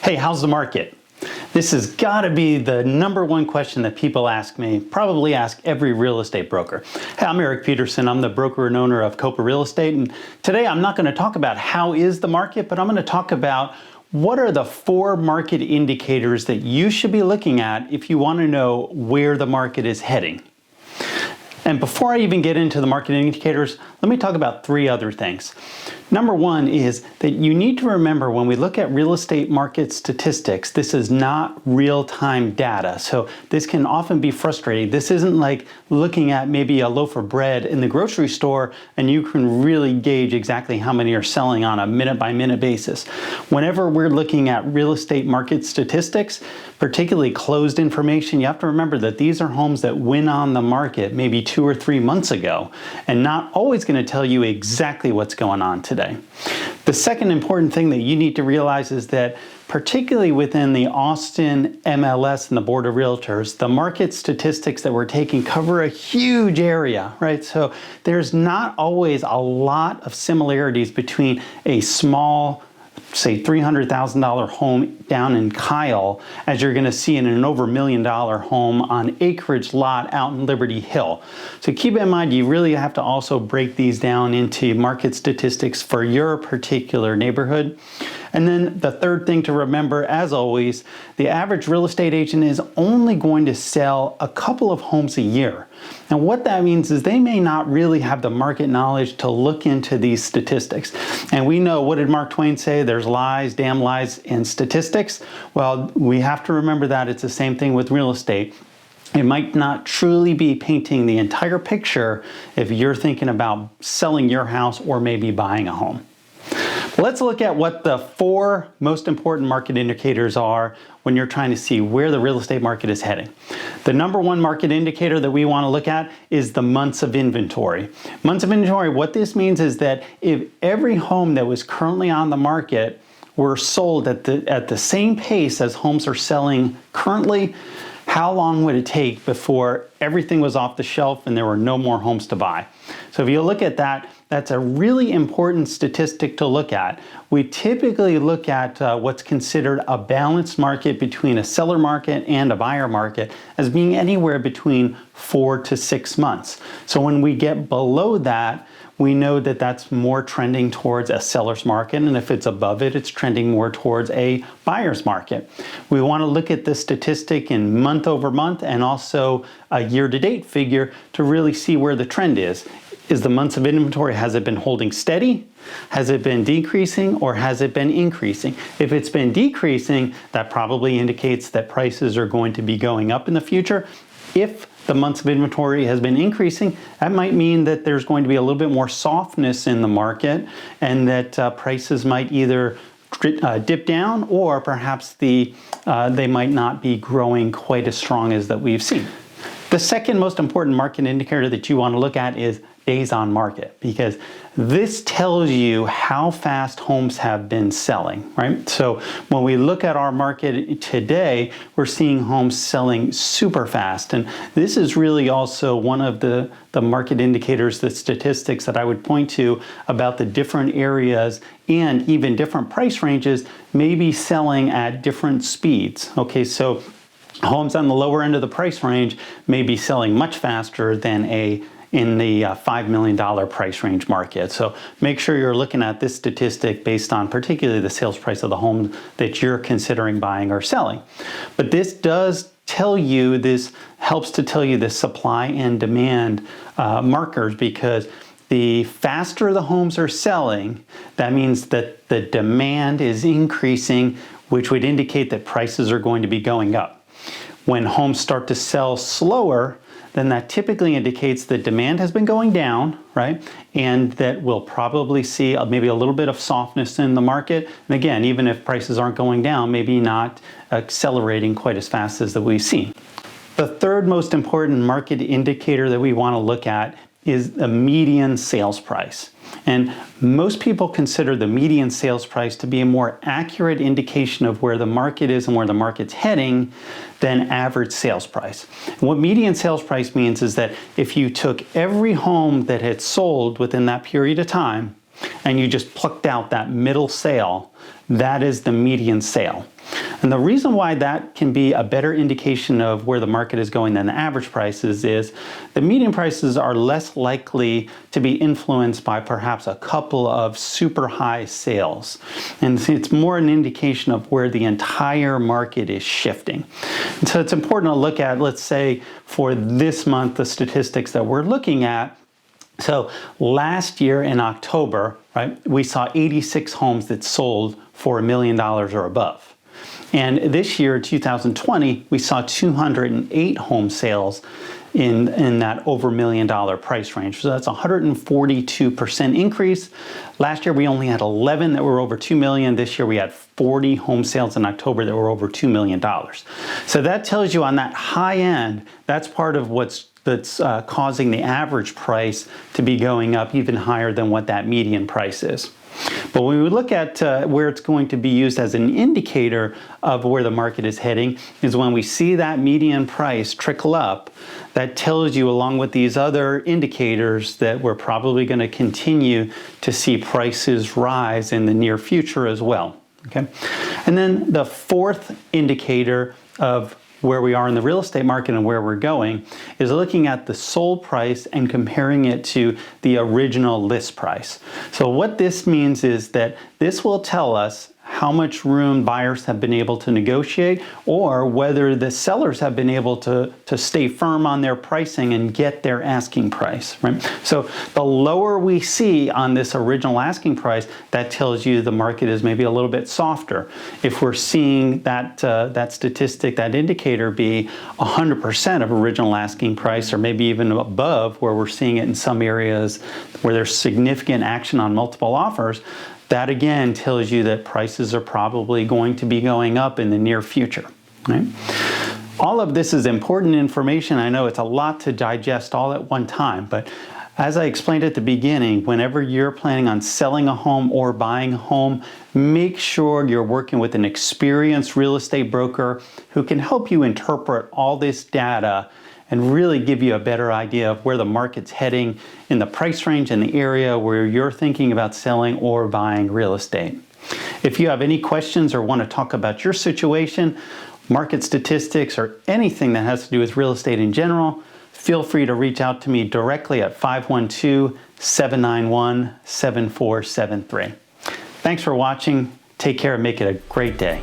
Hey, how's the market? This has got to be the number one question that people ask me, probably ask every real estate broker. Hey, I'm Eric Peterson. I'm the broker and owner of Kopa Real Estate. And today I'm not going to talk about how is the market, but I'm going to talk about what are the 4 market indicators that you should be looking at if you want to know where the market is heading. And before I even get into the market indicators, let me talk about 3 other things. Number 1 is that you need to remember when we look at real estate market statistics, this is not real-time data. So this can often be frustrating. This isn't like looking at maybe a loaf of bread in the grocery store and you can really gauge exactly how many are selling on a minute-by-minute basis. Whenever we're looking at real estate market statistics, particularly closed information, you have to remember that these are homes that went on the market maybe 2 or 3 months ago and not always going to tell you exactly what's going on today. The second important thing that you need to realize is that particularly within the Austin MLS and the Board of Realtors, the market statistics that we're taking cover a huge area, right? So there's not always a lot of similarities between a small, say $300,000 home down in Kyle as you're going to see in an over $1 million home on acreage lot out in Liberty Hill. So keep in mind, you really have to also break these down into market statistics for your particular neighborhood. And then the third thing to remember, as always, the average real estate agent is only going to sell a couple of homes a year. And what that means is they may not really have the market knowledge to look into these statistics. And we know, what did Mark Twain say? There's lies, damn lies in statistics. Well, we have to remember that it's the same thing with real estate. It might not truly be painting the entire picture if you're thinking about selling your house or maybe buying a home. Let's look at what the 4 most important market indicators are when you're trying to see where the real estate market is heading. The number 1 market indicator that we want to look at is the months of inventory. Months of inventory, what this means is that if every home that was currently on the market were sold at the same pace as homes are selling currently, how long would it take before everything was off the shelf and there were no more homes to buy? So if you look at that, that's a really important statistic to look at. We typically look at what's considered a balanced market between a seller market and a buyer market as being anywhere between 4 to 6 months. So when we get below that, we know that that's more trending towards a seller's market, and if it's above it, it's trending more towards a buyer's market. We want to look at the statistic in month over month and also a year-to-date figure to really see where the trend is. Is the months of inventory, has it been holding steady? Has it been decreasing, or has it been increasing? If it's been decreasing, that probably indicates that prices are going to be going up in the future. If the months of inventory has been increasing, that might mean that there's going to be a little bit more softness in the market and that prices might either dip down or perhaps they might not be growing quite as strong as that we've seen. The second most important market indicator that you want to look at is days on market, because this tells you how fast homes have been selling, right? So when we look at our market today, we're seeing homes selling super fast. And this is really also one of the market indicators, the statistics that I would point to about the different areas and even different price ranges may be selling at different speeds. Okay, so homes on the lower end of the price range may be selling much faster than in the $5 million price range market. So make sure you're looking at this statistic based on particularly the sales price of the home that you're considering buying or selling. But this does tell you, this helps to tell you the supply and demand markers, because the faster the homes are selling, that means that the demand is increasing, which would indicate that prices are going to be going up. When homes start to sell slower, then that typically indicates that demand has been going down, right? And that we'll probably see maybe a little bit of softness in the market. And again, even if prices aren't going down, maybe not accelerating quite as fast as that we've seen. The third most important market indicator that we want to look at is the median sales price. And most people consider the median sales price to be a more accurate indication of where the market is and where the market's heading than average sales price. And what median sales price means is that if you took every home that had sold within that period of time and you just plucked out that middle sale, that is the median sale. And the reason why that can be a better indication of where the market is going than the average prices is the median prices are less likely to be influenced by perhaps a couple of super high sales. And it's more an indication of where the entire market is shifting. And so it's important to look at, let's say, for this month, the statistics that we're looking at. So last year in October, right, we saw 86 homes that sold for $1 million or above. And this year, 2020, we saw 208 home sales in that over $1 million price range. So that's a 142% increase. Last year, we only had 11 that were over $2 million. This year, we had 40 home sales in October that were over $2 million. So that tells you on that high end, that's part of that's causing the average price to be going up even higher than what that median price is. But when we look at where it's going to be used as an indicator of where the market is heading is when we see that median price trickle up, that tells you along with these other indicators that we're probably going to continue to see prices rise in the near future as well. Okay? And then the fourth indicator of where we are in the real estate market and where we're going is looking at the sold price and comparing it to the original list price. So what this means is that this will tell us how much room buyers have been able to negotiate or whether the sellers have been able to stay firm on their pricing and get their asking price, right? So the lower we see on this original asking price, that tells you the market is maybe a little bit softer. If we're seeing that statistic, that indicator be 100% of original asking price or maybe even above where we're seeing it in some areas where there's significant action on multiple offers, that again tells you that prices are probably going to be going up in the near future, right? All of this is important information. I know it's a lot to digest all at one time, but as I explained at the beginning, whenever you're planning on selling a home or buying a home, make sure you're working with an experienced real estate broker who can help you interpret all this data and really give you a better idea of where the market's heading in the price range and the area where you're thinking about selling or buying real estate. If you have any questions or want to talk about your situation, market statistics, or anything that has to do with real estate in general, feel free to reach out to me directly at 512-791-7473. Thanks for watching. Take care and make it a great day.